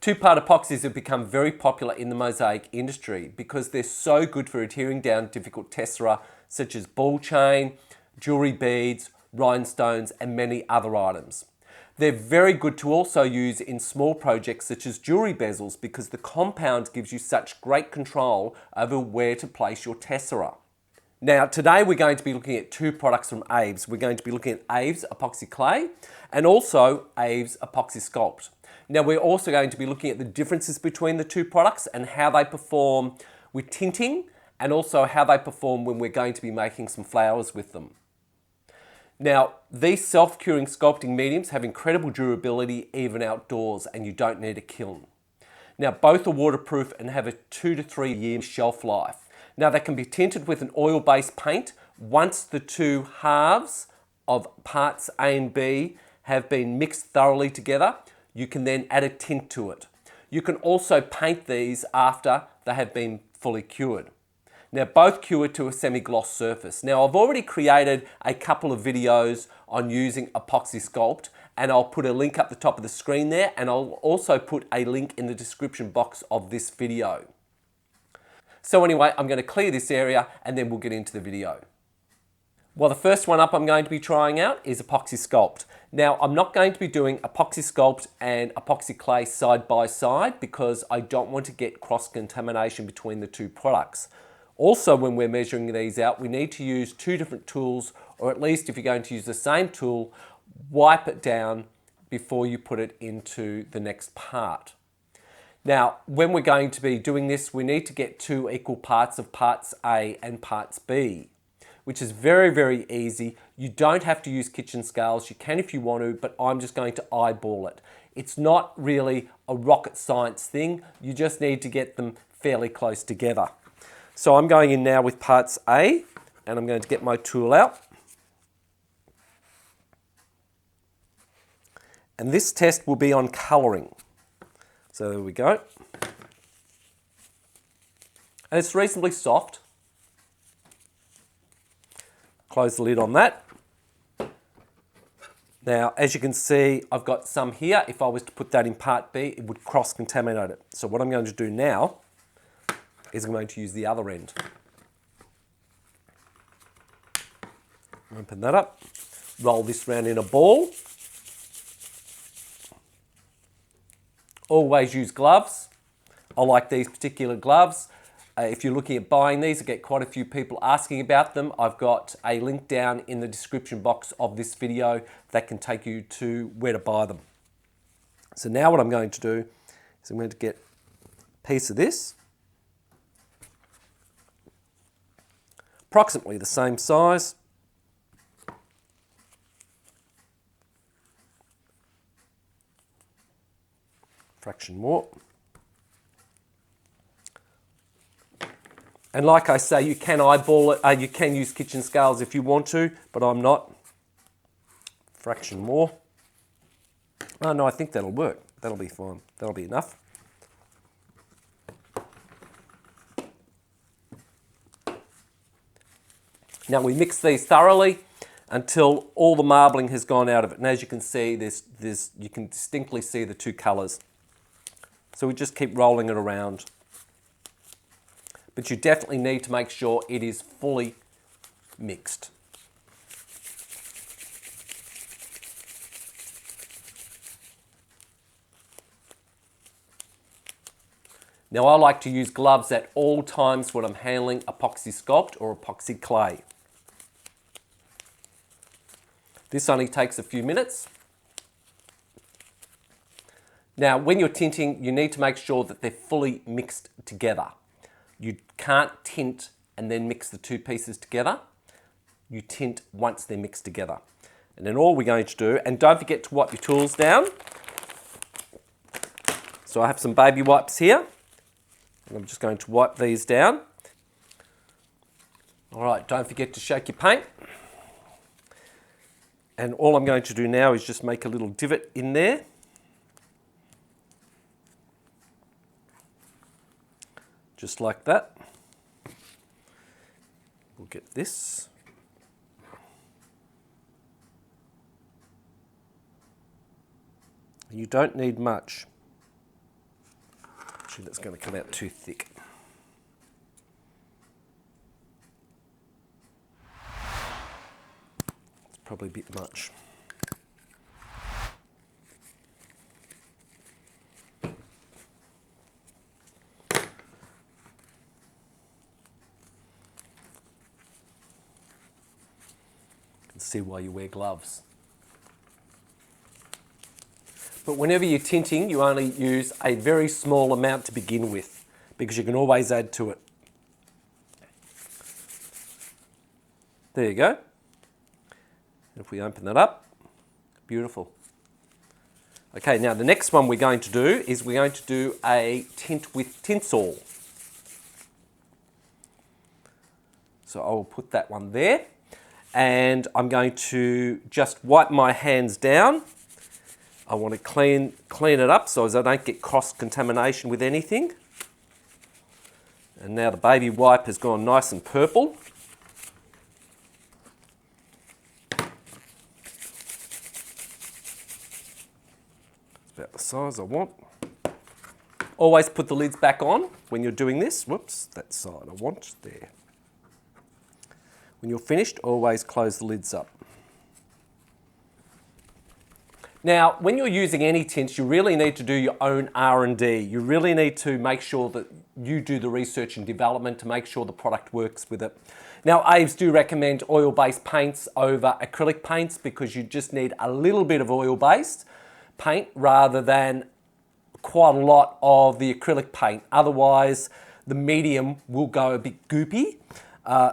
Two-part epoxies have become very popular in the mosaic industry because they're so good for adhering down difficult tessera such as ball chain, jewellery beads, rhinestones and many other items. They're very good to also use in small projects such as jewellery bezels because the compound gives you such great control over where to place your tessera. Now today we're going to be looking at two products from Aves. We're going to be looking at Aves Epoxy Clay and also Aves Epoxy Sculpt. Now we're also going to be looking at the differences between the two products and how they perform with tinting and also how they perform when we're going to be making some flowers with them. Now, these self-curing sculpting mediums have incredible durability even outdoors and you don't need a kiln. Now, both are waterproof and have a 2 to 3 year shelf life. Now, they can be tinted with an oil-based paint once the two halves of parts A and B have been mixed thoroughly together. You can then add a tint to it. You can also paint these after they have been fully cured. Now both cure to a semi-gloss surface. Now I've already created a couple of videos on using Epoxy Sculpt and I'll put a link up the top of the screen there and I'll also put a link in the description box of this video. So anyway, I'm going to clear this area and then we'll get into the video. Well, the first one up I'm going to be trying out is Epoxy Sculpt. Now I'm not going to be doing Epoxy Sculpt and Epoxy Clay side by side because I don't want to get cross-contamination between the two products. Also, when we're measuring these out, we need to use two different tools, or at least if you're going to use the same tool, wipe it down before you put it into the next part. Now, when we're going to be doing this, we need to get 2 equal parts of parts A and parts B, which is very, very easy. You don't have to use kitchen scales. You can if you want to, but I'm just going to eyeball it. It's not really a rocket science thing. You just need to get them fairly close together. So I'm going in now with parts A and I'm going to get my tool out. And this test will be on colouring. So there we go. And it's reasonably soft. Close the lid on that. Now, as you can see, I've got some here. If I was to put that in part B, it would cross-contaminate it. So what I'm going to do now is I'm going to use the other end. Open that up, roll this round in a ball. Always use gloves. I like these particular gloves. If you're looking at buying these, I get quite a few people asking about them. I've got a link down in the description box of this video that can take you to where to buy them. So now what I'm going to do is I'm going to get a piece of this, approximately the same size. Fraction more. And like I say, you can eyeball it, you can use kitchen scales if you want to, but I'm not. Fraction more. Oh no, I think that'll work. That'll be fine. That'll be enough. Now we mix these thoroughly until all the marbling has gone out of it. And as you can see, you can distinctly see the two colours. So we just keep rolling it around. But you definitely need to make sure it is fully mixed. Now I like to use gloves at all times when I'm handling Epoxy Sculpt or Epoxy Clay. This only takes a few minutes. Now when you're tinting, you need to make sure that they're fully mixed together. You can't tint and then mix the two pieces together. You tint once they're mixed together. And then all we're going to do, and don't forget to wipe your tools down. So I have some baby wipes here. And I'm just going to wipe these down. All right, don't forget to shake your paint. And all I'm going to do now is just make a little divot in there. Just like that. We'll get this. You don't need much. Actually, that's going to come out too thick. It's probably a bit much. See why you wear gloves. But whenever you're tinting, you only use a very small amount to begin with, because you can always add to it. There you go. If we open that up, beautiful. Okay, now the next one we're going to do is we're going to do a tint with tinsel. So I'll put that one there. And I'm going to just wipe my hands down. I want to clean it up so as I don't get cross-contamination with anything. And now the baby wipe has gone nice and purple. It's about the size I want. Always put the lids back on when you're doing this. Whoops, that side I want, there. When you're finished, always close the lids up. Now, when you're using any tints, you really need to do your own R&D. You really need to make sure that you do the research and development to make sure the product works with it. Now, Aves do recommend oil-based paints over acrylic paints because you just need a little bit of oil-based paint rather than quite a lot of the acrylic paint. Otherwise, the medium will go a bit goopy.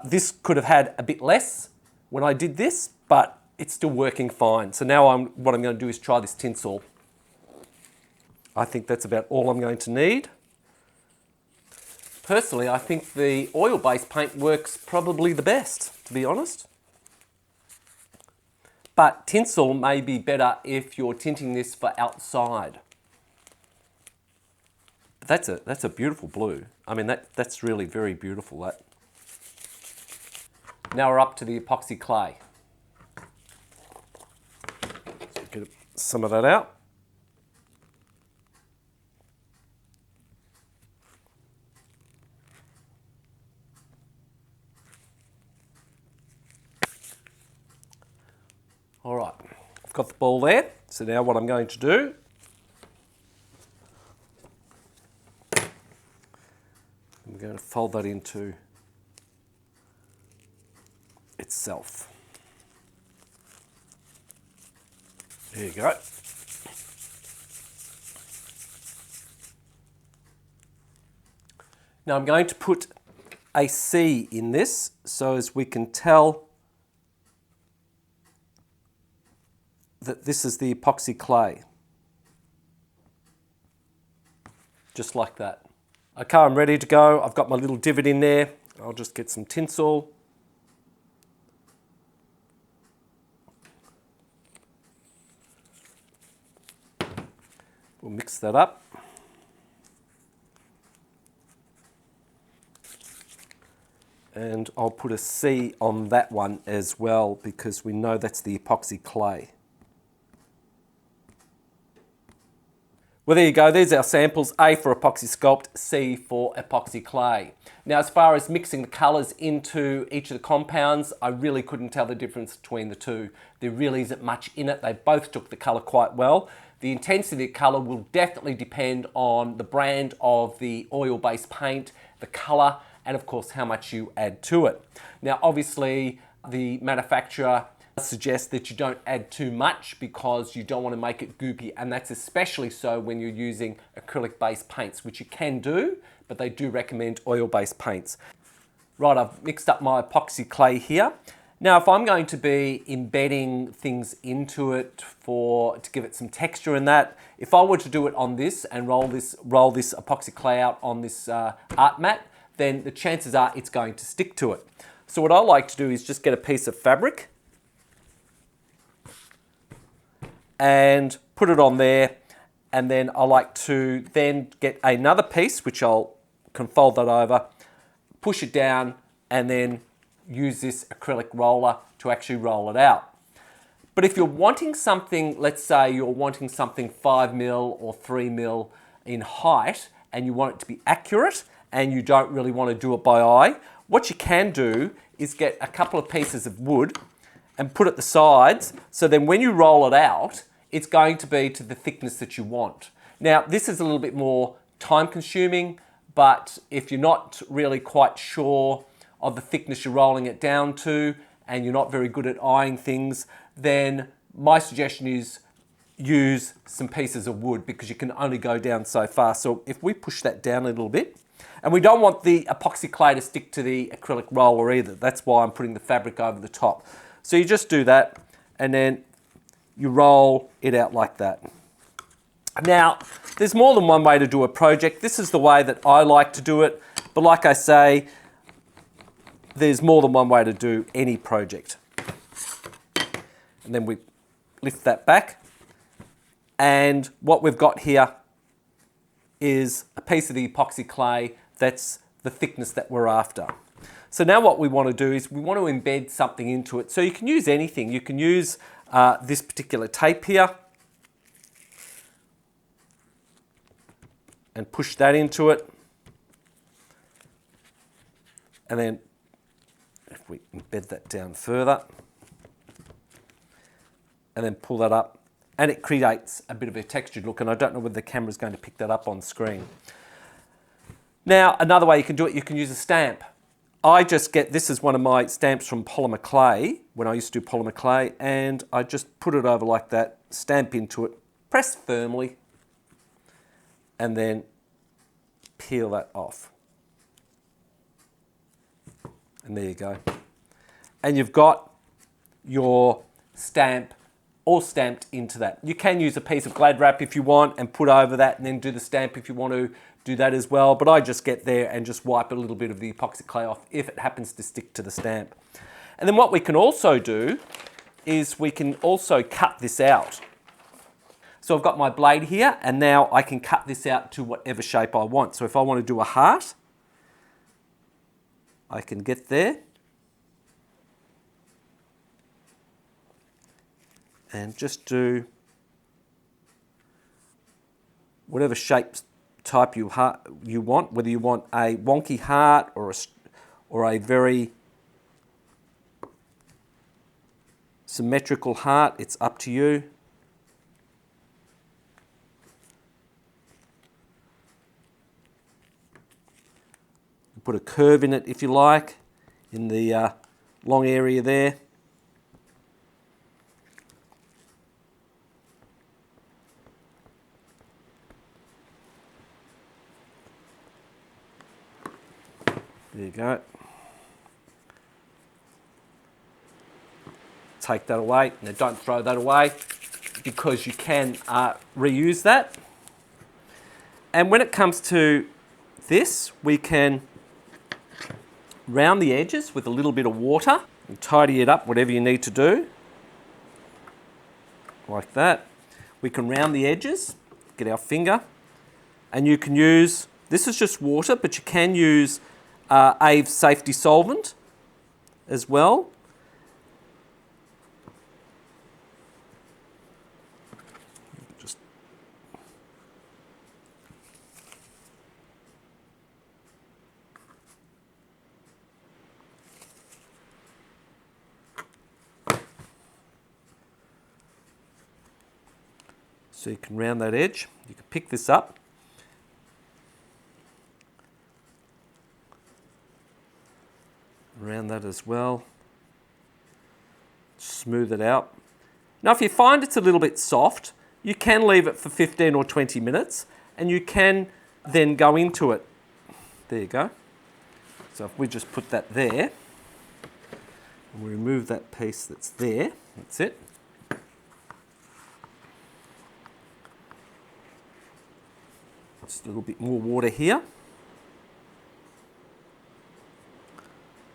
This could have had a bit less when I did this, but it's still working fine. So now what I'm going to do is try this tinsel. I think that's about all I'm going to need. Personally, I think the oil-based paint works probably the best, to be honest. But tinsel may be better if you're tinting this for outside. But that's a beautiful blue. I mean, that's really very beautiful, that. Now we're up to the epoxy clay. So get some of that out. All right, I've got the ball there. So now what I'm going to do, I'm going to fold that into itself. There you go. Now I'm going to put a C in this so as we can tell that this is the epoxy clay. Just like that. Okay, I'm ready to go. I've got my little divot in there. I'll just get some tinsel. We'll mix that up. And I'll put a C on that one as well because we know that's the epoxy clay. Well, there you go. There's our samples. A for epoxy sculpt, C for epoxy clay. Now, as far as mixing the colours into each of the compounds, I really couldn't tell the difference between the two. There really isn't much in it. They both took the colour quite well. The intensity of colour will definitely depend on the brand of the oil-based paint, the colour, and of course how much you add to it. Now, obviously, the manufacturer suggests that you don't add too much because you don't want to make it goopy, and that's especially so when you're using acrylic-based paints, which you can do, but they do recommend oil-based paints. Right, I've mixed up my epoxy clay here. Now, if I'm going to be embedding things into it to give it some texture in that, if I were to do it on this and roll this epoxy clay out on this art mat, then the chances are it's going to stick to it. So what I like to do is just get a piece of fabric and put it on there, and then I like to then get another piece, which can fold that over, push it down, and then use this acrylic roller to actually roll it out. But if you're wanting something, let's say you're wanting something 5mm or 3mm in height, and you want it to be accurate and you don't really want to do it by eye, what you can do is get a couple of pieces of wood and put at the sides, so then when you roll it out, it's going to be to the thickness that you want. Now, this is a little bit more time consuming, but if you're not really quite sure of the thickness you're rolling it down to and you're not very good at eyeing things, then my suggestion is use some pieces of wood because you can only go down so far. So if we push that down a little bit, and we don't want the epoxy clay to stick to the acrylic roller either. That's why I'm putting the fabric over the top. So you just do that and then you roll it out like that. Now, there's more than one way to do a project. This is the way that I like to do it. But like I say, there's more than one way to do any project. And then we lift that back. And what we've got here is a piece of the epoxy clay that's the thickness that we're after. So now what we want to do is we want to embed something into it. So you can use anything. You can use this particular tape here and push that into it. And then if we embed that down further and then pull that up, and it creates a bit of a textured look, and I don't know whether the camera's going to pick that up on screen. Now, another way you can do it, you can use a stamp. I just get, this is one of my stamps from polymer clay, when I used to do polymer clay, and I just put it over like that, stamp into it, press firmly, and then peel that off. And there you go. And you've got your stamp all stamped into that. You can use a piece of Glad wrap if you want and put over that and then do the stamp if you want to do that as well. But I just get there and just wipe a little bit of the epoxy clay off if it happens to stick to the stamp. And then what we can also do is we can also cut this out. So I've got my blade here and now I can cut this out to whatever shape I want. So if I want to do a heart, I can get there and just do whatever shape type you want, whether you want a wonky heart or a very symmetrical heart, it's up to you. Put a curve in it if you like, in the long area there. There you go. Take that away. Now don't throw that away because you can reuse that. And when it comes to this, we can round the edges with a little bit of water and tidy it up, whatever you need to do. Like that. We can round the edges, get our finger, and you can use, this is just water, but you can use Ave's safety solvent as well. Just so you can round that edge. You can pick this up. Around that as well. Smooth it out. Now if you find it's a little bit soft, you can leave it for 15 or 20 minutes and you can then go into it. There you go. So if we just put that there and we remove that piece that's there, that's it. Just a little bit more water here.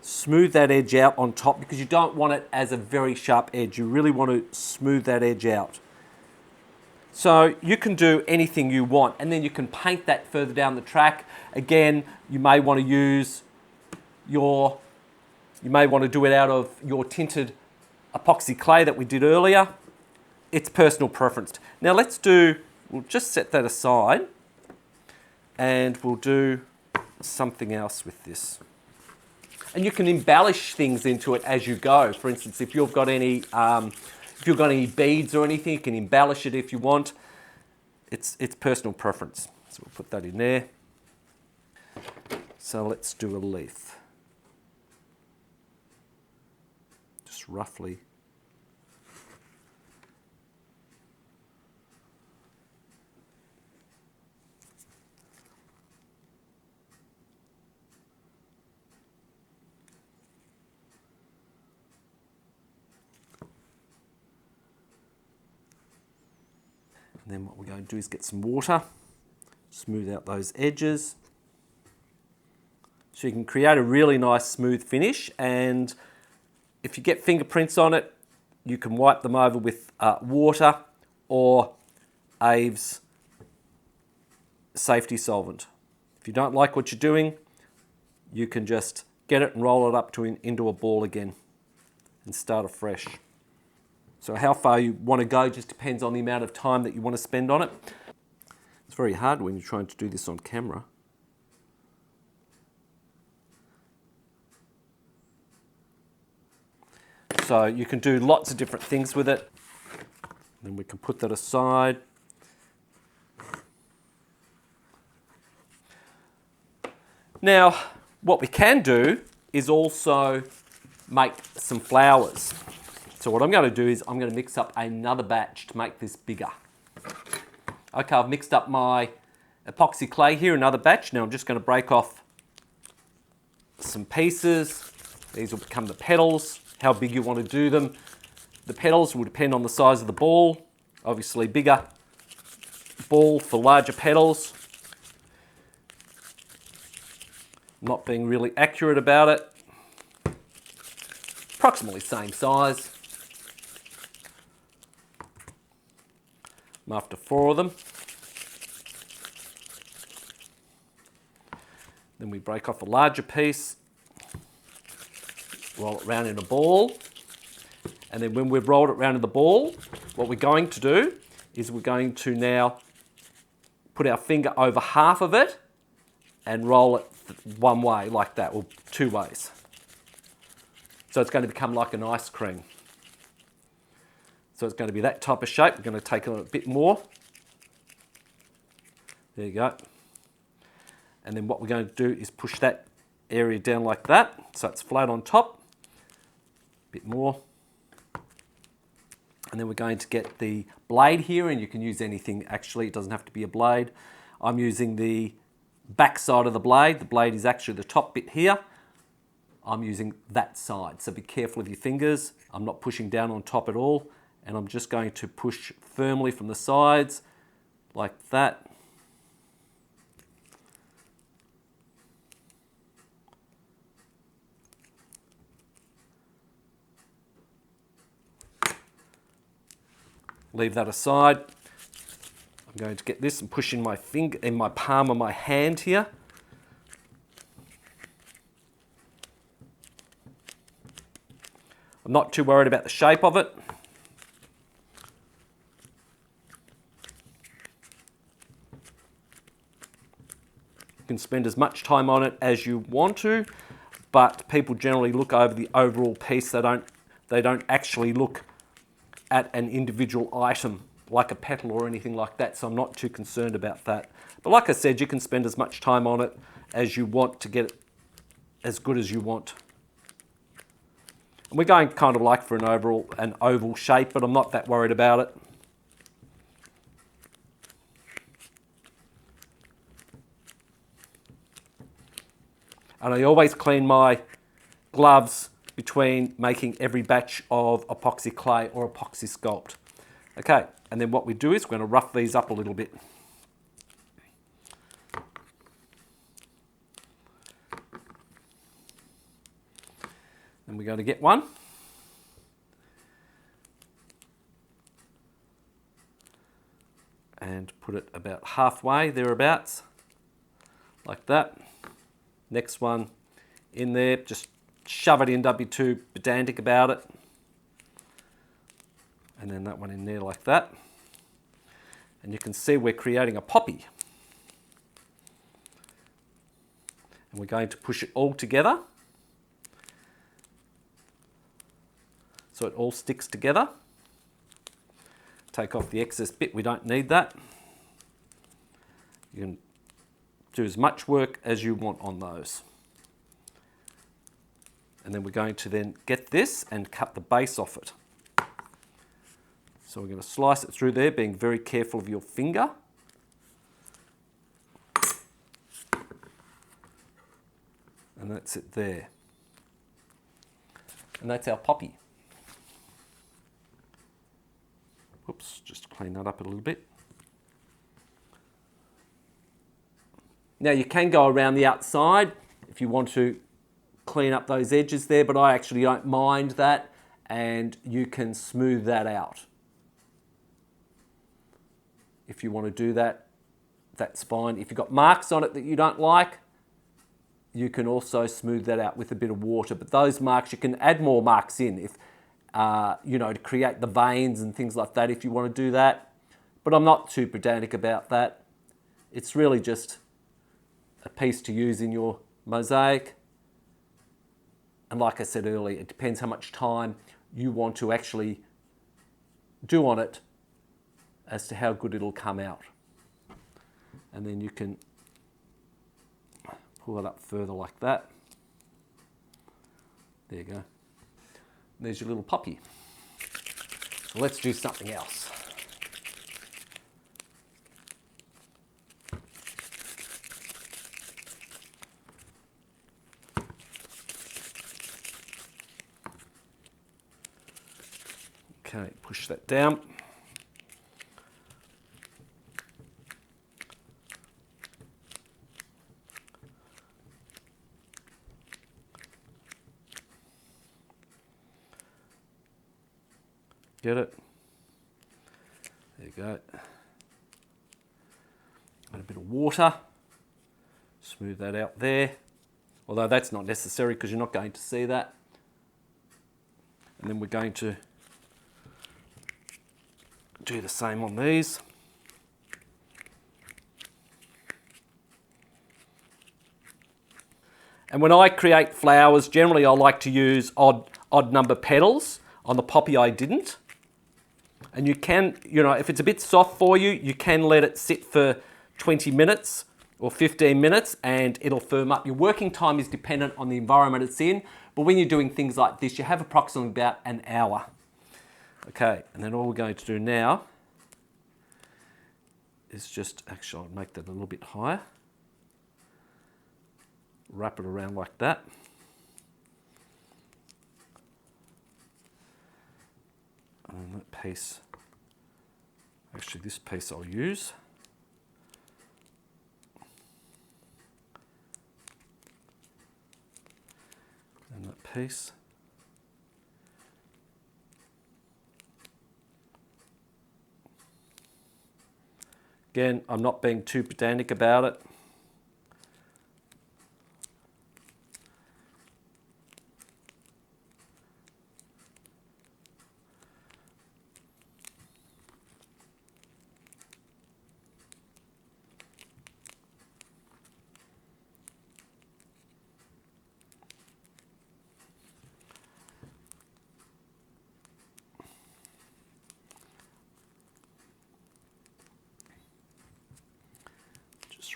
Smooth that edge out on top because you don't want it as a very sharp edge. You really want to smooth that edge out. So you can do anything you want and then you can paint that further down the track. Again, you may want to use you may want to do it out of your tinted epoxy clay that we did earlier. It's personal preference. Now we'll just set that aside And we'll do something else with this. And you can embellish things into it as you go. For instance, if you've got any beads or anything, you can embellish it if you want. It's personal preference. So we'll put that in there. So let's do a leaf. Just roughly. And then what we're going to do is get some water, smooth out those edges. So you can create a really nice smooth finish, and if you get fingerprints on it, you can wipe them over with water or Aves safety solvent. If you don't like what you're doing, you can just get it and roll it up into a ball again and start afresh. So how far you want to go just depends on the amount of time that you want to spend on it. It's very hard when you're trying to do this on camera. So you can do lots of different things with it. Then we can put that aside. Now, what we can do is also make some flowers. So what I'm going to do is I'm going to mix up another batch to make this bigger. Okay, I've mixed up my epoxy clay here, another batch. Now I'm just going to break off some pieces. These will become the petals, how big you want to do them. The petals will depend on the size of the ball. Obviously bigger ball for larger petals. Not being really accurate about it. Approximately same size. I'm after 4 of them. Then we break off a larger piece, roll it round in a ball, and then when we've rolled it round in the ball, what we're going to do is we're going to now put our finger over half of it and roll it one way like that, or 2 ways. So it's going to become like an ice cream. So it's going to be that type of shape. We're going to take a bit more. There you go. And then what we're going to do is push that area down like that, so it's flat on top. A bit more. And then we're going to get the blade here, and you can use anything actually, it doesn't have to be a blade. I'm using the back side of the blade. The blade is actually the top bit here. I'm using that side, so be careful of your fingers. I'm not pushing down on top at all, and I'm just going to push firmly from the sides like that. Leave that aside. I'm going to get this and push in my finger, in my palm of my hand here. I'm not too worried about the shape of it. You can spend as much time on it as you want to, but people generally look over the overall piece. They don't actually look at an individual item like a petal or anything like that, so I'm not too concerned about that. But like I said, you can spend as much time on it as you want to get it as good as you want. And we're going kind of like for an oval shape, but I'm not that worried about it. And I always clean my gloves between making every batch of epoxy clay or epoxy sculpt. Okay, and then what we do is we're going to rough these up a little bit. And we're going to get one. And put it about halfway, thereabouts, like that. Next one in there, just shove it in, don't be too pedantic about it. And then that one in there like that. And you can see we're creating a poppy. And we're going to push it all together so it all sticks together. Take off the excess bit, we don't need that. You can do as much work as you want on those. And then we're going to then get this and cut the base off it. So we're going to slice it through there, being very careful of your finger. And that's it there. And that's our poppy. Whoops, just clean that up a little bit. Now you can go around the outside if you want to clean up those edges there, but I actually don't mind that, and you can smooth that out. If you want to do that, that's fine. If you've got marks on it that you don't like, you can also smooth that out with a bit of water. But those marks, you can add more marks in if, you know, to create the veins and things like that if you want to do that. But I'm not too pedantic about that. It's really just a piece to use in your mosaic. And like I said earlier, it depends how much time you want to actually do on it as to how good it'll come out. And then you can pull it up further like that. There you go. There's your little puppy. So let's do something else. Okay, push that down. Get it? There you go. Add a bit of water. Smooth that out there. Although that's not necessary because you're not going to see that. And then we're going to do the same on these. And when I create flowers, generally I like to use odd number petals. On the poppy I didn't. And you can, you know, if it's a bit soft for you, you can let it sit for 20 minutes or 15 minutes and it'll firm up. Your working time is dependent on the environment it's in, but when you're doing things like this, you have approximately about an hour. Okay, and then all we're going to do now is just, actually I'll make that a little bit higher. Wrap it around like that. And that piece, actually this piece I'll use. And that piece. Again, I'm not being too pedantic about it.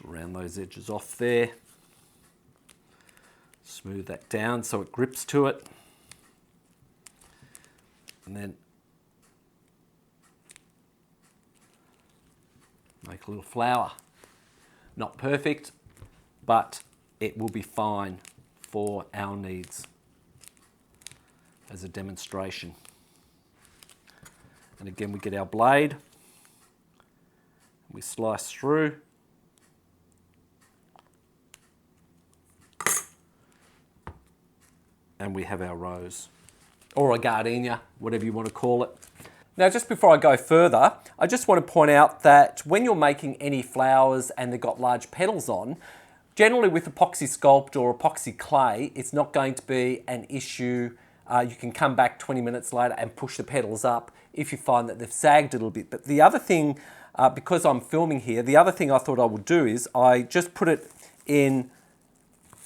Round those edges off there. Smooth that down so it grips to it. And then make a little flower. Not perfect, but it will be fine for our needs as a demonstration. And again, we get our blade, we slice through. And we have our rose, or a gardenia, whatever you want to call it. Now, just before I go further, I just want to point out that when you're making any flowers and they've got large petals on, generally with epoxy sculpt or epoxy clay, it's not going to be an issue. You can come back 20 minutes later and push the petals up if you find that they've sagged a little bit. But the other thing, because I'm filming here, the other thing I thought I would do is I just put it in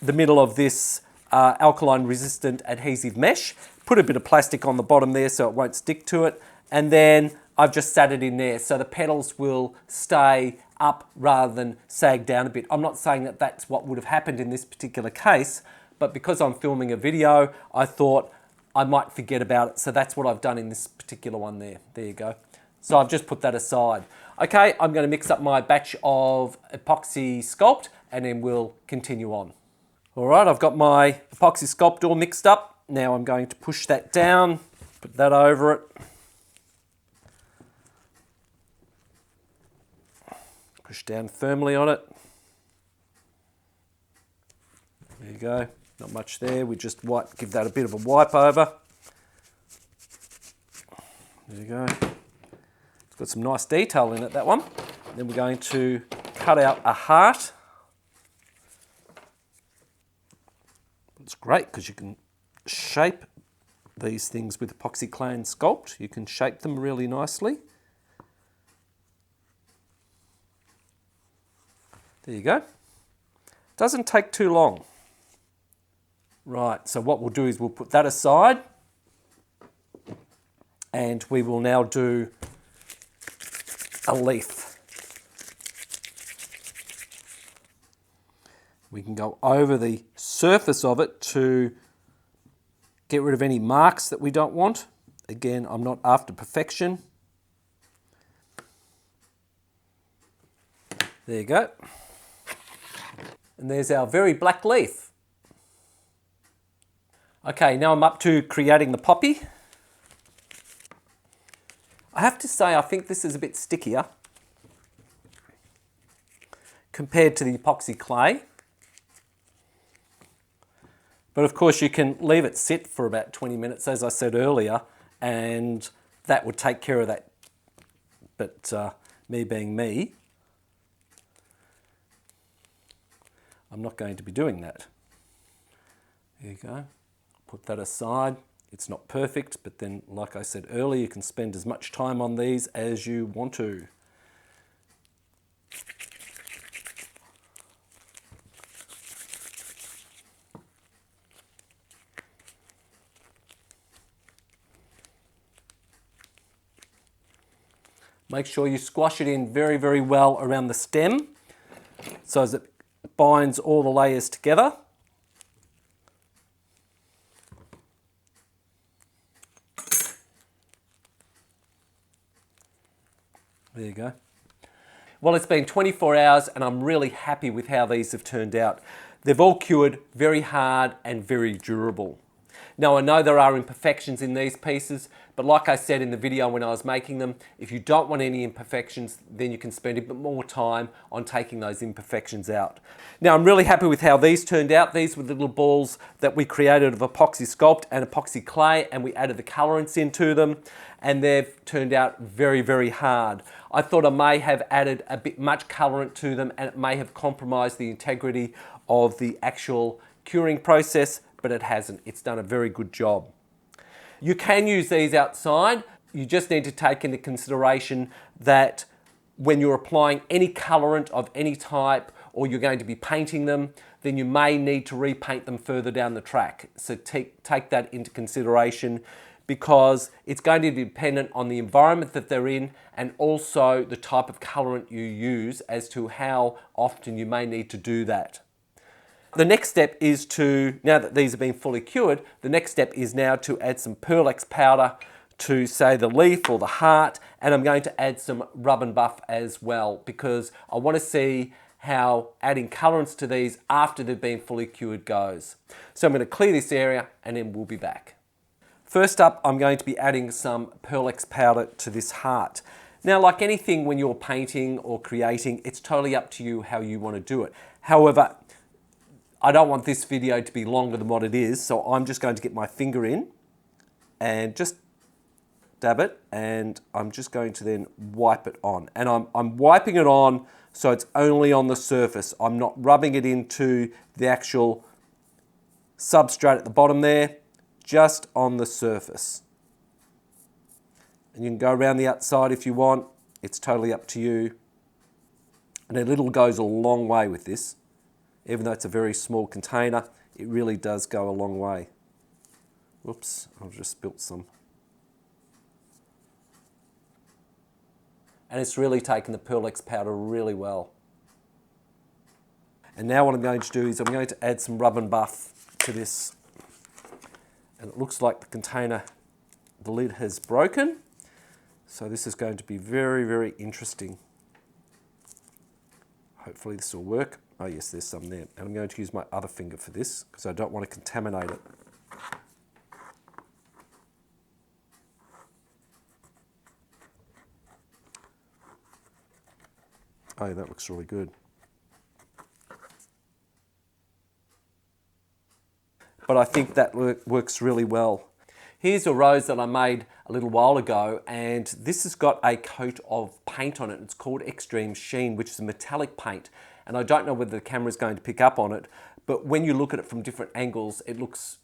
the middle of this alkaline resistant adhesive mesh. Put a bit of plastic on the bottom there so it won't stick to it. And then I've just sat it in there so the petals will stay up rather than sag down a bit. I'm not saying that that's what would have happened in this particular case, but because I'm filming a video, I thought I might forget about it. So that's what I've done in this particular one there. There you go. So I've just put that aside. Okay, I'm going to mix up my batch of epoxy Sculpt and then we'll continue on. All right, I've got my epoxy Sculpt all mixed up. Now I'm going to push that down, put that over it. Push down firmly on it. There you go, not much there. We just give that a bit of a wipe over. There you go. It's got some nice detail in it, that one. Then we're going to cut out a heart. It's great because you can shape these things with epoxy clay and Sculpt. You can shape them really nicely. There you go. Doesn't take too long. Right, so what we'll do is we'll put that aside and we will now do a leaf. We can go over the surface of it to get rid of any marks that we don't want. Again, I'm not after perfection. There you go. And there's our very black leaf. Okay, now I'm up to creating the poppy. I have to say, I think this is a bit stickier compared to the epoxy clay. But of course you can leave it sit for about 20 minutes, as I said earlier, and that would take care of that. But me being me, I'm not going to be doing that. There you go. Put that aside. It's not perfect, but then, like I said earlier, you can spend as much time on these as you want to. Make sure you squash it in very, very well around the stem so as it binds all the layers together. There you go. Well, it's been 24 hours and I'm really happy with how these have turned out. They've all cured very hard and very durable. Now, I know there are imperfections in these pieces, but like I said in the video when I was making them, if you don't want any imperfections, then you can spend a bit more time on taking those imperfections out. Now, I'm really happy with how these turned out. These were the little balls that we created of epoxy Sculpt and epoxy clay, and we added the colorants into them, and they've turned out very, very hard. I thought I may have added a bit much colorant to them, and it may have compromised the integrity of the actual curing process, but it hasn't. It's done a very good job. You can use these outside. You just need to take into consideration that when you're applying any colorant of any type or you're going to be painting them, then you may need to repaint them further down the track. So take that into consideration because it's going to be dependent on the environment that they're in and also the type of colorant you use as to how often you may need to do that. The next step is to, now that these have been fully cured, the next step is now to add some Pearl-Ex powder to, say, the leaf or the heart, and I'm going to add some rub and buff as well because I want to see how adding colorants to these after they've been fully cured goes. So I'm going to clear this area and then we'll be back. First up, I'm going to be adding some Pearl-Ex powder to this heart. Now, like anything when you're painting or creating, it's totally up to you how you want to do it. However, I don't want this video to be longer than what it is, so I'm just going to get my finger in and just dab it, and I'm just going to then wipe it on. And I'm wiping it on so it's only on the surface. I'm not rubbing it into the actual substrate at the bottom there, just on the surface. And you can go around the outside if you want. It's totally up to you. And a little goes a long way with this. Even though it's a very small container, it really does go a long way. Whoops, I've just spilt some. And it's really taken the Pearl-Ex powder really well. And now what I'm going to do is I'm going to add some rub and buff to this. And it looks like the container, the lid has broken. So this is going to be very, very interesting. Hopefully this will work. Oh yes, there's some there. And I'm going to use my other finger for this because I don't want to contaminate it. Oh, that looks really good. But I think that works really well. Here's a rose that I made a little while ago, and this has got a coat of paint on it. It's called Extreme Sheen, which is a metallic paint. And I don't know whether the camera is going to pick up on it, but when you look at it from different angles, it looks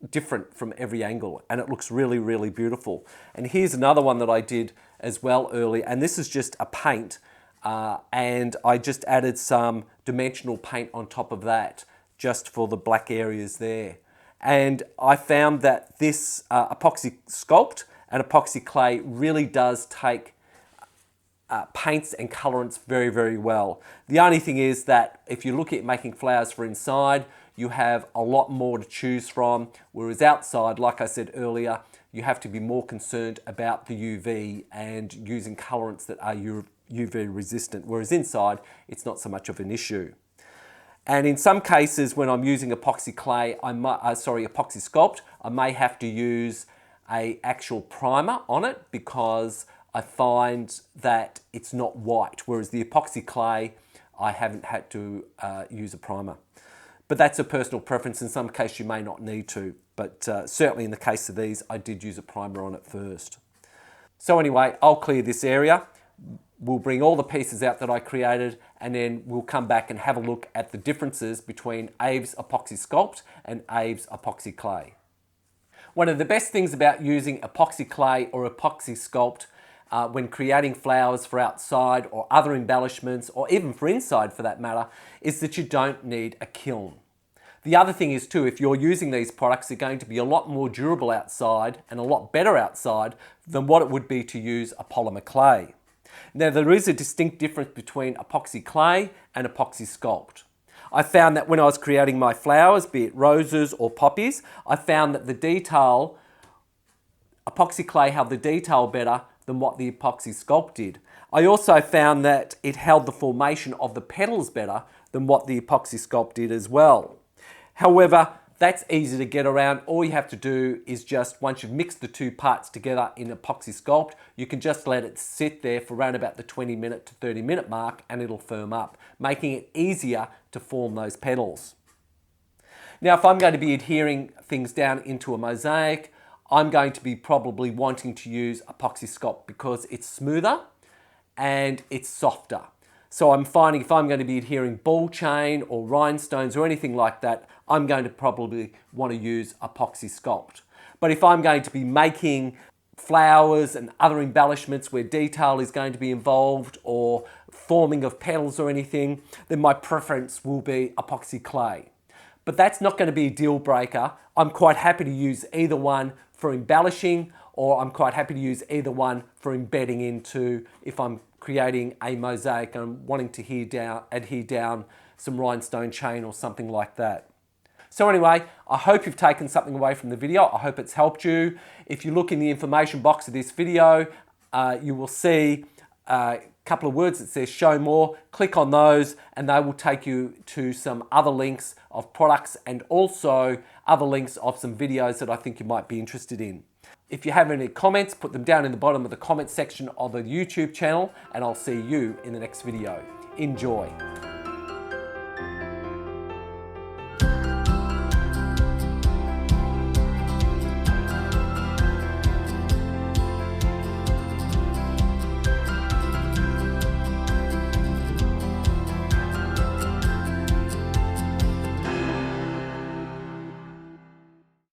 different from every angle, and it looks really, really beautiful. And here's another one that I did as well earlier, and this is just a paint, and I just added some dimensional paint on top of that, just for the black areas there. And I found that this epoxy sculpt and epoxy clay really does take paints and colorants very, very well. The only thing is that if you look at making flowers for inside, you have a lot more to choose from, whereas outside, like I said earlier, you have to be more concerned about the UV and using colorants that are UV resistant, whereas inside, it's not so much of an issue. And in some cases, when I'm using epoxy clay, epoxy sculpt, I may have to use an actual primer on it because I find that it's not white, whereas the epoxy clay, I haven't had to use a primer. But that's a personal preference. In some cases, you may not need to, but certainly in the case of these, I did use a primer on it first. So anyway, I'll clear this area. We'll bring all the pieces out that I created, and then we'll come back and have a look at the differences between Abe's epoxy sculpt and Abe's epoxy clay. One of the best things about using epoxy clay or epoxy sculpt when creating flowers for outside or other embellishments, or even for inside for that matter, is that you don't need a kiln. The other thing is too, if you're using these products, they're going to be a lot more durable outside and a lot better outside than what it would be to use a polymer clay. Now, there is a distinct difference between epoxy clay and epoxy sculpt. I found that when I was creating my flowers, be it roses or poppies, I found that the detail, epoxy clay held the detail better than what the epoxy sculpt did. I also found that it held the formation of the petals better than what the epoxy sculpt did as well. However, that's easy to get around. All you have to do is just, once you've mixed the two parts together in epoxy sculpt, you can just let it sit there for around about the 20-minute to 30-minute mark and it'll firm up, making it easier to form those petals. Now, if I'm going to be adhering things down into a mosaic, I'm going to be probably wanting to use epoxy sculpt because it's smoother and it's softer. So I'm finding if I'm going to be adhering ball chain or rhinestones or anything like that, I'm going to probably want to use epoxy sculpt. But if I'm going to be making flowers and other embellishments where detail is going to be involved, or forming of petals or anything, then my preference will be epoxy clay. But that's not going to be a deal breaker. I'm quite happy to use either one for embellishing, or I'm quite happy to use either one for embedding into, if I'm creating a mosaic and I'm wanting to adhere down some rhinestone chain or something like that. So anyway, I hope you've taken something away from the video. I hope it's helped you. If you look in the information box of this video, you will see a couple of words that says show more. Click on those and they will take you to some other links of products and also other links of some videos that I think you might be interested in. If you have any comments, put them down in the bottom of the comment section of the YouTube channel, and I'll see you in the next video. Enjoy.